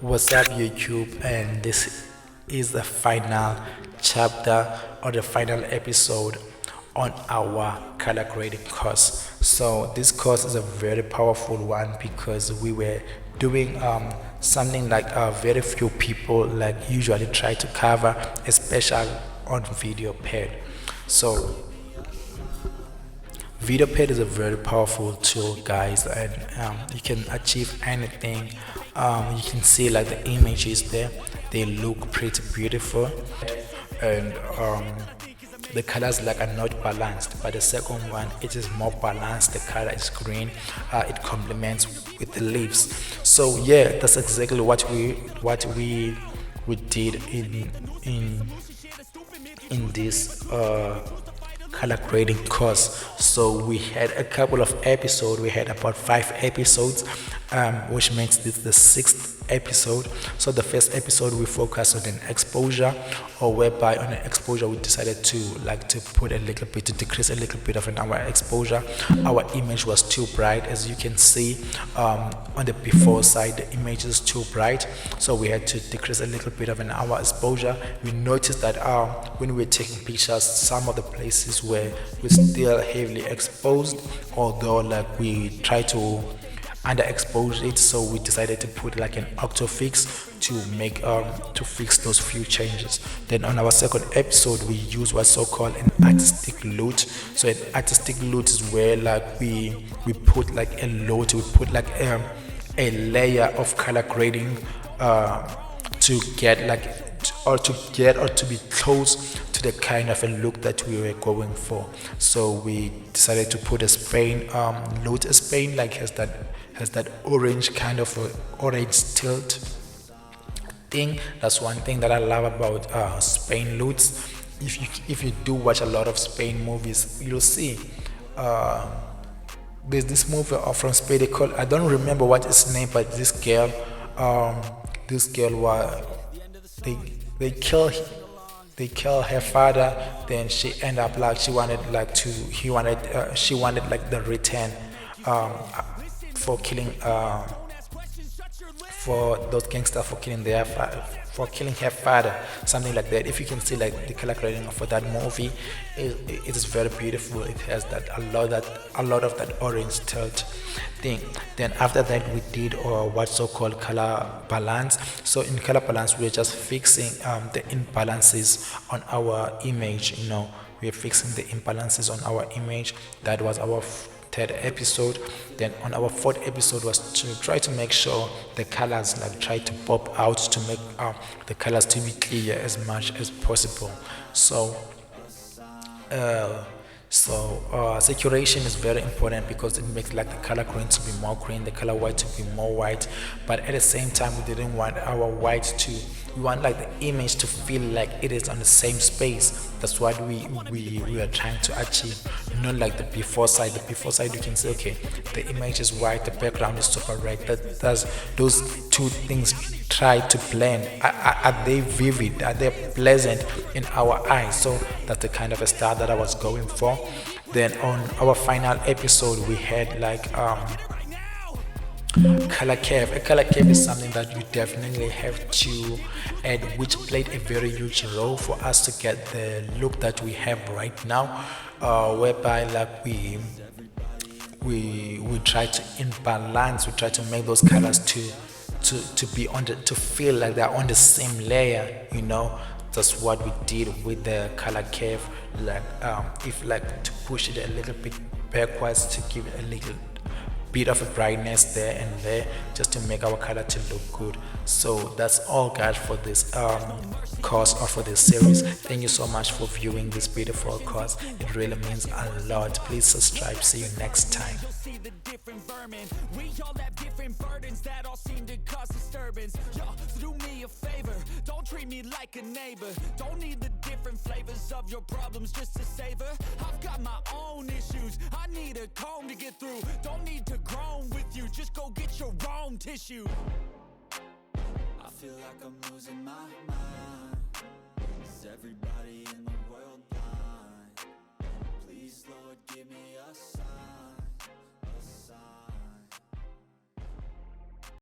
What's up, YouTube? And this is the final chapter or the final episode on our color grading course. So, this course is a very powerful one because we were doing something like very few people like usually try to cover, especially on Videopad. So, Videopad is a very powerful tool, guys, and you can achieve anything. You can see like the images there; they look pretty beautiful, and the colors like are not balanced. But the second one, it is more balanced. The color is green. It complements with the leaves. So yeah, that's exactly what we did in this color grading course. So we had a couple of episodes. We had about 5 episodes, which makes this the 6th episode. So the first episode we focused on an exposure, or whereby on an exposure we decided to put a little bit, to decrease a little bit of our exposure. Our image was too bright, as you can see on the before side. The image is too bright, so we had to decrease a little bit of our exposure. We noticed that when we were taking pictures, some of the places were still heavily exposed, although like we try to underexpose it. So we decided to put like an octo fix to make to fix those few changes. Then on our second episode we use what's so called an artistic loot. So an artistic loot is where like we put like a load, we put like a layer of color grading to get like or to be close to the kind of a look that we were going for. So we decided to put a Spain loot. A Spain like has that orange kind of orange tilt thing. That's one thing that I love about Spain loots. If you do watch a lot of Spain movies, you'll see there's this movie from Spain. They call, I don't remember what its name, but this girl was they kill her father. Then she end up like she wanted like the return for killing for those gangsters for killing her father, something like that. If you can see like the color grading for that movie, it is very beautiful. It has that a lot of that orange tilt thing. Then after that we did what's so called color balance. So in color balance we're just fixing the imbalances on our image. We're fixing the imbalances on our image. That was our third episode. Then on our fourth episode was to try to make sure the colors like try to pop out, to make the colors to be clear as much as possible. So saturation is very important because it makes like the color green to be more green, the color white to be more white. But at the same time we didn't want our white we want like the image to feel like it is on the same space. That's what we are trying to achieve. Not like the before side. The before side you can say, okay, the image is white, the background is super red. That's those two things try to blend. Are they vivid? Are they pleasant in our eyes? So that's the kind of a style that I was going for. Then on our final episode we had like color curve. A color curve is something that you definitely have to add, which played a very huge role for us to get the look that we have right now, whereby like we try to imbalance, we try to make those colors to be on to feel like they're on the same layer. That's what we did with the color curve. Like if like to push it a little bit backwards to give it a little bit of a brightness there and there, just to make our color to look good. So that's all, guys, for this course or for this series. Thank you so much for viewing this beautiful course. It really means a lot. Please subscribe. See you next time. We all have different burdens that all seem to cause disturbance. Y'all do me a favor, don't treat me like a neighbor. Don't need the different flavors of your problems just to savor. I've got my own issues, I need a comb to get through. Don't need to groan with you, just go get your own tissue. I feel like I'm losing my mind. Is everybody in the world blind? Please, Lord, give me a sign.